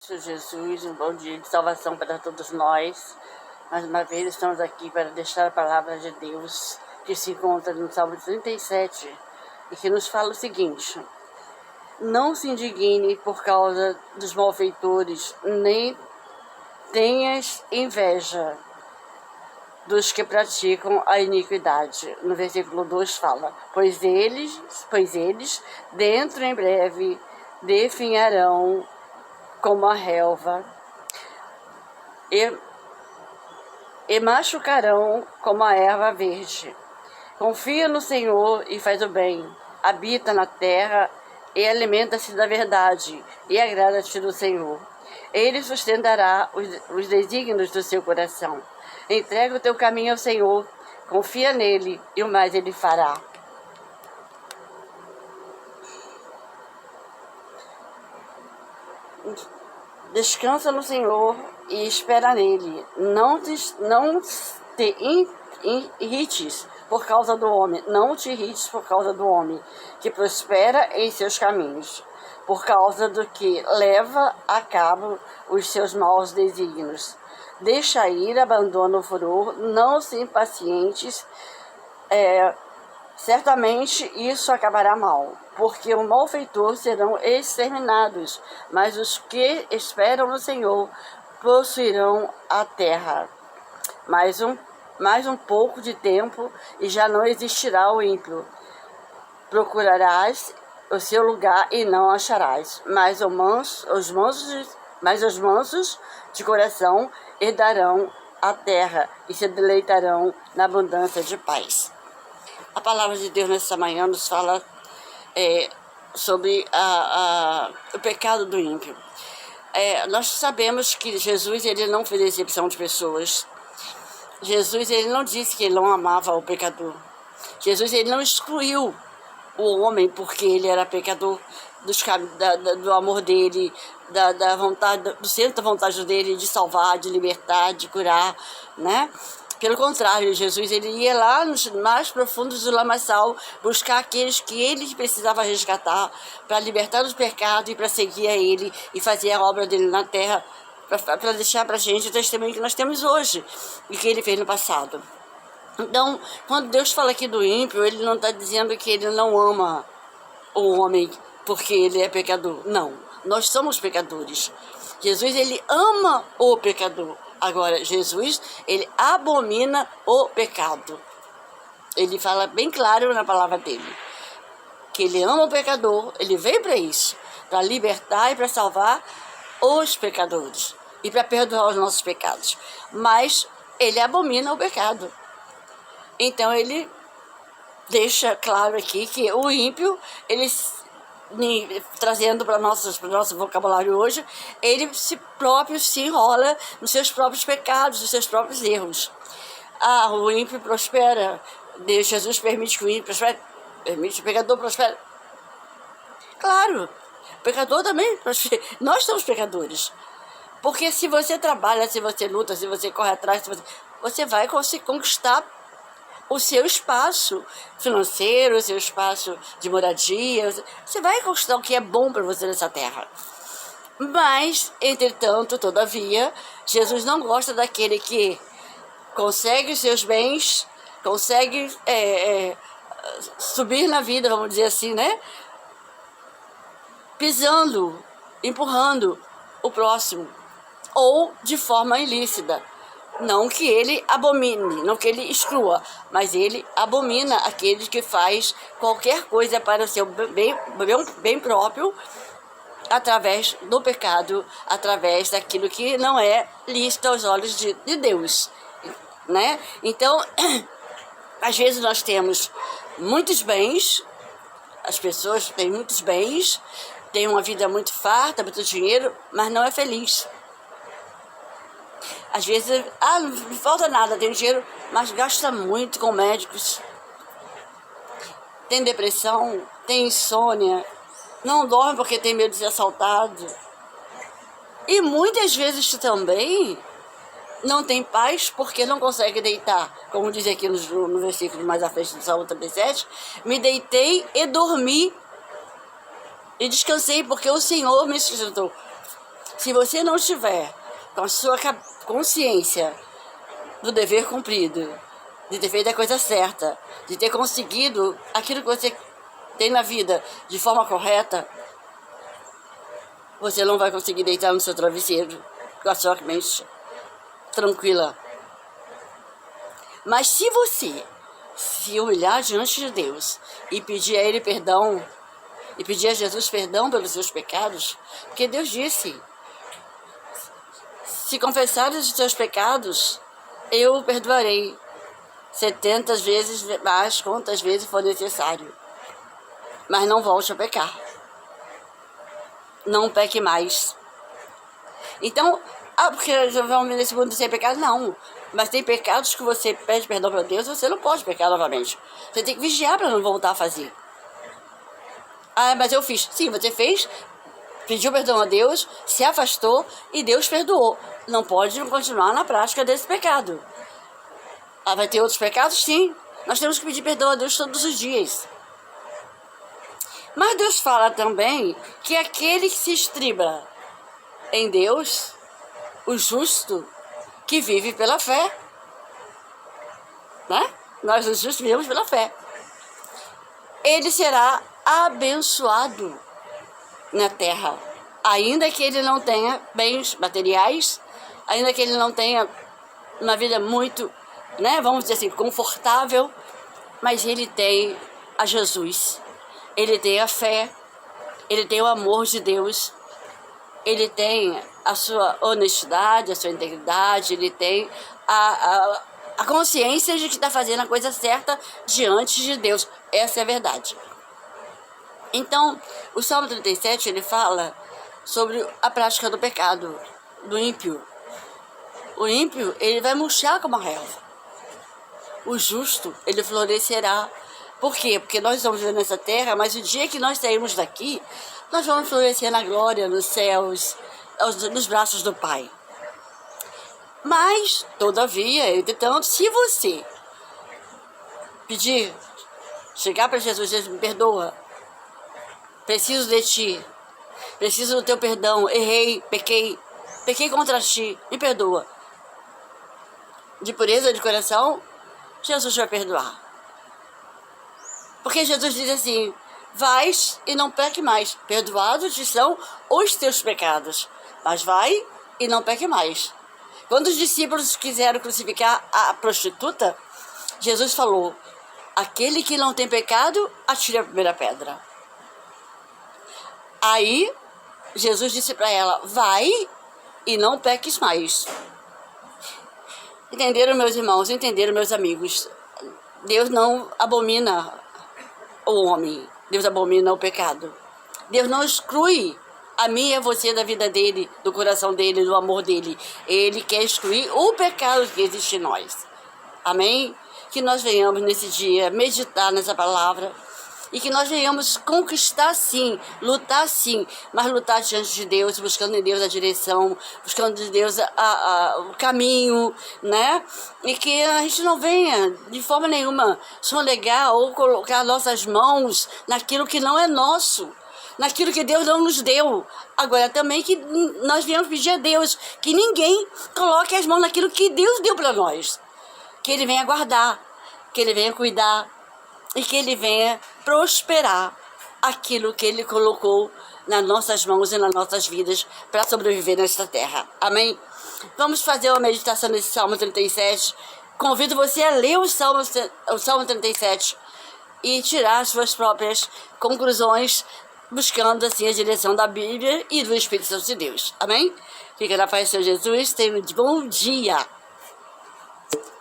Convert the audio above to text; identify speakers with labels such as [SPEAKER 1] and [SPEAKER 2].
[SPEAKER 1] Senhor Jesus, um bom dia de salvação para todos nós. Mais uma vez estamos aqui para deixar a palavra de Deus, que se encontra no Salmo 37, e que nos fala o seguinte: não se indigne por causa dos malfeitores, nem tenhas inveja dos que praticam a iniquidade. No versículo 2 fala: pois eles dentro em breve definharão como a relva e machucarão como a erva verde. Confia no Senhor e faz o bem, habita na terra e alimenta-se da verdade, e agrada-te do Senhor. Ele sustentará os desígnios do seu coração. Entrega o teu caminho ao Senhor, confia nele, e o mais ele fará. Descansa no Senhor e espera nele. Não te irrites por causa do homem. Não te irrites por causa do homem que prospera em seus caminhos, por causa do que leva a cabo os seus maus desígnios. Deixa ir, abandona o furor, não se impacientes. Certamente isso acabará mal, porque o malfeitor serão exterminados, mas os que esperam no Senhor possuirão a terra. Mais um pouco de tempo e já não existirá o ímpio. Procurarás o seu lugar e não acharás, mas os mansos de coração herdarão a terra e se deleitarão na abundância de paz. A palavra de Deus nessa manhã nos fala sobre o pecado do ímpio. Nós sabemos que Jesus ele não fez exceção de pessoas. Jesus ele não disse que ele não amava o pecador. Jesus ele não excluiu o homem porque ele era pecador, do amor dele, da vontade, do centro da vontade dele de salvar, de libertar, de curar, né? Pelo contrário, Jesus ele ia lá nos mais profundos do lamaçal buscar aqueles que ele precisava resgatar para libertar dos pecados e para seguir a ele e fazer a obra dele na terra, para deixar para a gente o testemunho que nós temos hoje e que ele fez no passado. Então, quando Deus fala aqui do ímpio, ele não está dizendo que ele não ama o homem porque ele é pecador. Não, nós somos pecadores. Jesus ele ama o pecador. Agora, Jesus, ele abomina o pecado. Ele fala bem claro na palavra dele, que ele ama o pecador, ele veio para isso, para libertar e para salvar os pecadores, e para perdoar os nossos pecados. Mas ele abomina o pecado. Então, ele deixa claro aqui que o ímpio, ele trazendo para o nosso vocabulário hoje, ele próprio se enrola nos seus próprios pecados, nos seus próprios erros. O ímpio prospera. Jesus permite que o ímpio prospere? Permite que o pecador prospere? Claro, o pecador também prospera. Nós somos pecadores. Porque se você trabalha, se você luta, se você corre atrás, você vai conquistar o seu espaço financeiro, o seu espaço de moradia. Você vai conquistar o que é bom para você nessa terra. Mas, entretanto, todavia, Jesus não gosta daquele que consegue os seus bens, consegue subir na vida, vamos dizer assim, né? Pisando, empurrando o próximo, ou de forma ilícita. Não que ele abomine, não que ele exclua, mas ele abomina aquele que faz qualquer coisa para o seu bem próprio, através do pecado, através daquilo que não é lícito aos olhos de Deus, né? Então, às vezes nós temos muitos bens, as pessoas têm muitos bens, têm uma vida muito farta, muito dinheiro, mas não é feliz. Às vezes, não falta nada, tem dinheiro, mas gasta muito com médicos. Tem depressão, tem insônia, não dorme porque tem medo de ser assaltado. E muitas vezes também não tem paz porque não consegue deitar. Como diz aqui no versículo mais à frente do Salmo 37, me deitei e dormi e descansei porque o Senhor me sustentou. Se você não estiver com a sua consciência do dever cumprido, de ter feito a coisa certa, de ter conseguido aquilo que você tem na vida de forma correta, você não vai conseguir deitar no seu travesseiro com a sua mente tranquila. Mas se você se humilhar diante de Deus e pedir a Ele perdão, e pedir a Jesus perdão pelos seus pecados, porque Deus disse, se confessares os teus pecados, eu o perdoarei 70 vezes mais, quantas vezes for necessário. Mas não volte a pecar. Não peque mais. Então, porque vamos nesse mundo sem pecado? Não. Mas tem pecados que você pede perdão para Deus, você não pode pecar novamente. Você tem que vigiar para não voltar a fazer. Ah, mas eu fiz. Sim, você fez, pediu perdão a Deus, se afastou e Deus perdoou. Não pode continuar na prática desse pecado. Ah, vai ter outros pecados? Sim. Nós temos que pedir perdão a Deus todos os dias. Mas Deus fala também que aquele que se estriba em Deus, o justo, que vive pela fé, né? Nós os justos vivemos pela fé. Ele será abençoado na terra, ainda que ele não tenha bens materiais, ainda que ele não tenha uma vida muito, né, vamos dizer assim, confortável, mas ele tem a Jesus, ele tem a fé, ele tem o amor de Deus, ele tem a sua honestidade, a sua integridade, ele tem a consciência de que está fazendo a coisa certa diante de Deus. Essa é a verdade. Então, o Salmo 37, ele fala sobre a prática do pecado, do ímpio. O ímpio, ele vai murchar como a relva. O justo, ele florescerá. Por quê? Porque nós estamos vivendo nessa terra, mas o dia que nós sairmos daqui, nós vamos florescer na glória, nos céus, nos braços do Pai. Mas, todavia, entretanto, se você pedir, chegar para Jesus, Jesus, me perdoa, preciso de ti, preciso do teu perdão, errei, pequei contra ti, me perdoa. De pureza de coração, Jesus vai perdoar. Porque Jesus diz assim, vais e não peque mais, perdoados te são os teus pecados, mas vai e não peque mais. Quando os discípulos quiseram crucificar a prostituta, Jesus falou, aquele que não tem pecado, atire a primeira pedra. Aí, Jesus disse para ela, vai e não peques mais. Entenderam, meus irmãos? Entenderam, meus amigos? Deus não abomina o homem. Deus abomina o pecado. Deus não exclui a mim e a você da vida dele, do coração dele, do amor dele. Ele quer excluir o pecado que existe em nós. Amém? Que nós venhamos nesse dia meditar nessa palavra e que nós venhamos conquistar sim, lutar sim, mas lutar diante de Deus, buscando em Deus a direção, buscando em Deus o caminho, né? E que a gente não venha de forma nenhuma sonegar ou colocar nossas mãos naquilo que não é nosso, naquilo que Deus não nos deu. Agora também que nós viemos pedir a Deus que ninguém coloque as mãos naquilo que Deus deu para nós, que Ele venha guardar, que Ele venha cuidar, e que Ele venha prosperar aquilo que Ele colocou nas nossas mãos e nas nossas vidas para sobreviver nesta terra. Amém? Vamos fazer uma meditação nesse Salmo 37. Convido você a ler o Salmo 37 e tirar as suas próprias conclusões, buscando assim a direção da Bíblia e do Espírito Santo de Deus. Amém? Fica na paz do Senhor Jesus. Tenha um bom dia.